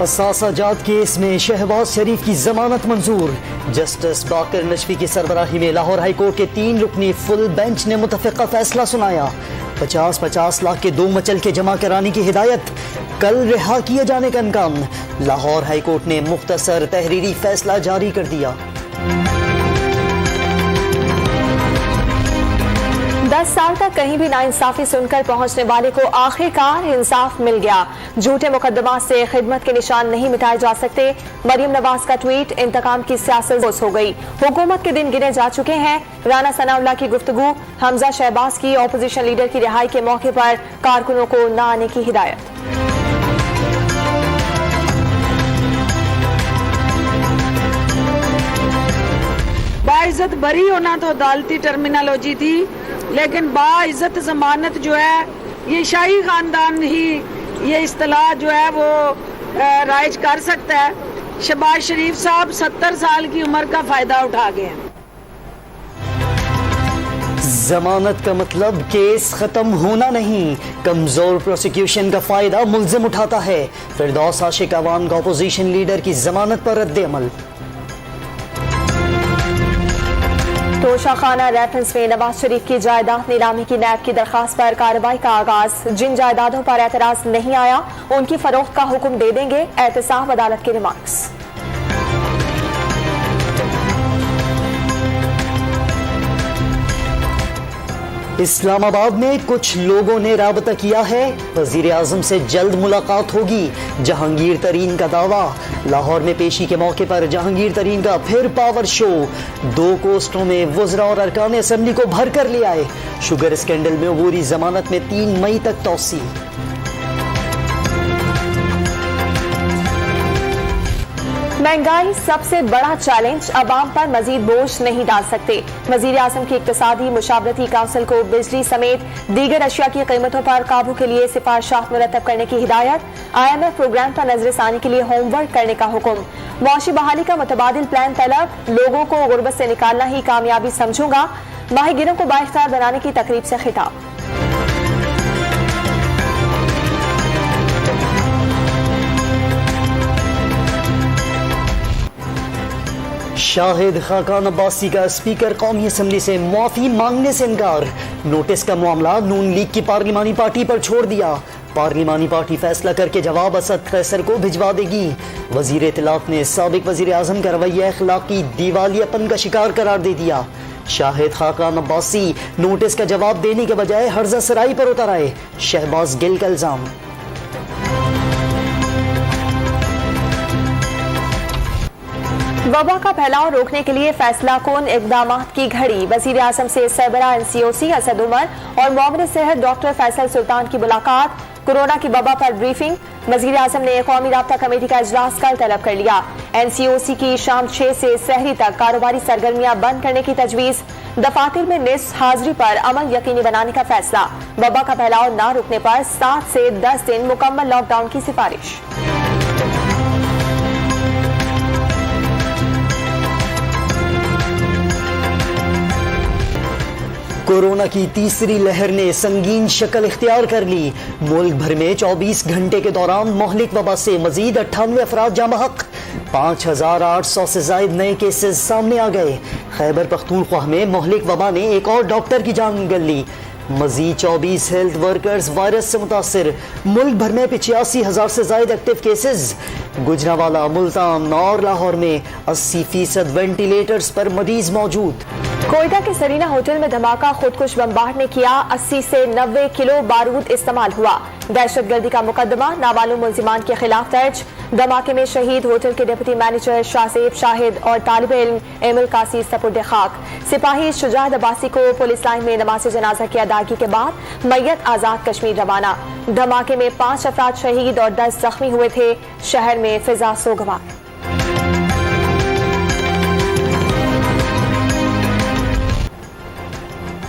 حساسہ جات کیس میں شہباز شریف کی ضمانت منظور. جسٹس باقر نجفی کی سربراہی میں لاہور ہائی کورٹ کے 3 رکنی فل بینچ نے متفقہ فیصلہ سنایا. 50 لاکھ کے 2 مچلکے جمع کرانے کی ہدایت. کل رہا کیے جانے کا امکان. لاہور ہائی کورٹ نے مختصر تحریری فیصلہ جاری کر دیا. 10 سال تک کہیں بھی ناانصافی سن کر پہنچنے والے کو آخر کار انصاف مل گیا. جھوٹے مقدمات سے خدمت کے نشان نہیں مٹائے جا سکتے. مریم نواز کا ٹویٹ انتقام کی سیاست بوس ہو گئی. حکومت کے دن گنے جا چکے ہیں. رانا ثناء اللہ کی گفتگو. حمزہ شہباز کی اپوزیشن لیڈر کی رہائی کے موقع پر کارکنوں کو نہ آنے کی ہدایت. باعزت بری ہونا تو عدالتی ٹرمینالوجی تھی، لیکن باعزت ضمانت جو ہے یہ شاہی خاندان ہی یہ اصطلاح جو ہے وہ رائج کر سکتا ہے. شہباز شریف صاحب 70 سال کی عمر کا فائدہ اٹھا گئے ہیں. ضمانت کا مطلب کیس ختم ہونا نہیں. کمزور پروسیکیوشن کا فائدہ ملزم اٹھاتا ہے. فردوس عاشق اعوان کا اپوزیشن لیڈر کی ضمانت پر رد عمل. توشہ خانہ ریفرنس میں نواز شریف کی جائیداد نیلامی کی نیب کی درخواست پر کارروائی کا آغاز. جن جائیدادوں پر اعتراض نہیں آیا ان کی فروخت کا حکم دے دیں گے. احتساب عدالت کے ریمارکس. اسلام آباد میں کچھ لوگوں نے رابطہ کیا ہے. وزیر اعظم سے جلد ملاقات ہوگی. جہانگیر ترین کا دعویٰ. لاہور میں پیشی کے موقع پر جہانگیر ترین کا پھر پاور شو. 2 کوسٹوں میں وزراء اور ارکان اسمبلی کو بھر کر لے آئے. شوگر اسکینڈل میں عبوری ضمانت میں 3 مئی تک توسیع. مہنگائی سب سے بڑا چیلنج. عوام پر مزید بوجھ نہیں ڈال سکتے. وزیر اعظم کی اقتصادی مشاورتی کونسل کو بجلی سمیت دیگر اشیاء کی قیمتوں پر قابو کے لیے سفارشات مرتب کرنے کی ہدایت. IMF پروگرام پر نظر ثانی کے لیے ہوم ورک کرنے کا حکم. معاشی بحالی کا متبادل پلان طلب. لوگوں کو غربت سے نکالنا ہی کامیابی سمجھوں گا. ماہی گیروں کو بااختیار بنانے کی تقریب سے خطاب. شاہد خاقان عباسی کا اسپیکر قومی اسمبلی سے معافی مانگنے سے انکار. نوٹس کا معاملہ نون لیگ کی پارلیمانی پارٹی پر چھوڑ دیا. پارلیمانی پارٹی فیصلہ کر کے جواب اسد قیصر کو بھجوا دے گی. وزیر اطلاعات نے سابق وزیر اعظم کا رویہ اخلاقی دیوالیہ پن کا شکار قرار دے دیا. شاہد خاقان عباسی نوٹس کا جواب دینے کے بجائے ہرزہ سرائی پر اتر آئے. شہباز گل کا الزام. وبا کا پھیلاؤ روکنے کے لیے فیصلہ کن اقدامات کی گھڑی. وزیر اعظم سے سربراہ NCOC اسد عمر اور معاون صحت ڈاکٹر فیصل سلطان کی ملاقات. کورونا کی وبا پر بریفنگ. وزیر اعظم نے قومی رابطہ کمیٹی کا اجلاس کل طلب کر لیا. NCOC کی شام 6 سے سحری تک کاروباری سرگرمیاں بند کرنے کی تجویز. دفاتر میں نصف حاضری پر عمل یقینی بنانے کا فیصلہ. وبا کا پھیلاؤ نہ رکنے پر 7 سے 10 دن مکمل لاک ڈاؤن کی سفارش. کورونا کی تیسری لہر نے سنگین شکل اختیار کر لی. ملک بھر میں 24 گھنٹے کے دوران مہلک وبا سے مزید 98 افراد جاں بحق. 5800 سے زائد نئے کیسز سامنے آ گئے. خیبر پختونخوا میں مہلک وبا نے ایک اور ڈاکٹر کی جان گل لی. مزید 24 ہیلتھ ورکرز وائرس سے متاثر. ملک بھر میں 85,000 سے زائد ایکٹیو کیسز. گجرانوالہ، ملتان اور لاہور میں 80% وینٹیلیٹرز پر مریض موجود. کوئٹہ کے سرینا ہوٹل میں دھماکہ. خودکش بمبارڈ نے کیا. 80 سے 90 کلو بارود استعمال ہوا. دہشت گردی کا مقدمہ نامعلوم ملزمان کے خلاف درج. دھماکے میں شہید ہوٹل کے ڈپٹی مینیجر شاہزیب شاہد اور طالب علم ایمل قاسی سپرد خاک. سپاہی شجاعت عباسی کو پولیس لائن میں نماز جنازہ کی ادائیگی کے بعد میت آزاد کشمیر روانہ. دھماکے میں 5 افراد شہید اور 10 زخمی ہوئے تھے. شہر میں فضا سوگوار.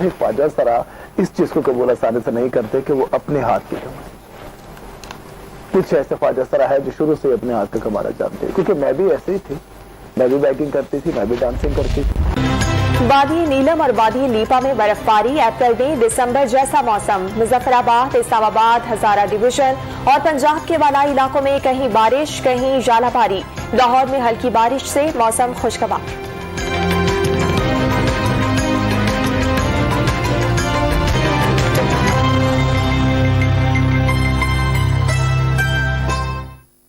ہمارے خواجہ سرا اس چیز کو قبول آسانی سے نہیں کرتے کہ وہ اپنے ہاتھ کی کمائی. کچھ ایسے خواجہ سرا ہے جو شروع سے اپنے ہاتھ کا کمانا چاہتے ہیں, کیونکہ میں بھی ایسے ہی تھی, میں بھی بیکنگ کرتی تھی, میں بھی ڈانسنگ کرتی تھی. وادی نیلم اور وادی لیپا میں برف باری, اپریل میں دسمبر جیسا موسم. مظفر آباد, اسلام آباد, ہزارہ ڈویژن اور پنجاب کے بالائی علاقوں میں کہیں بارش کہیں ژالہ باری. لاہور میں ہلکی بارش سے موسم خوشگوار.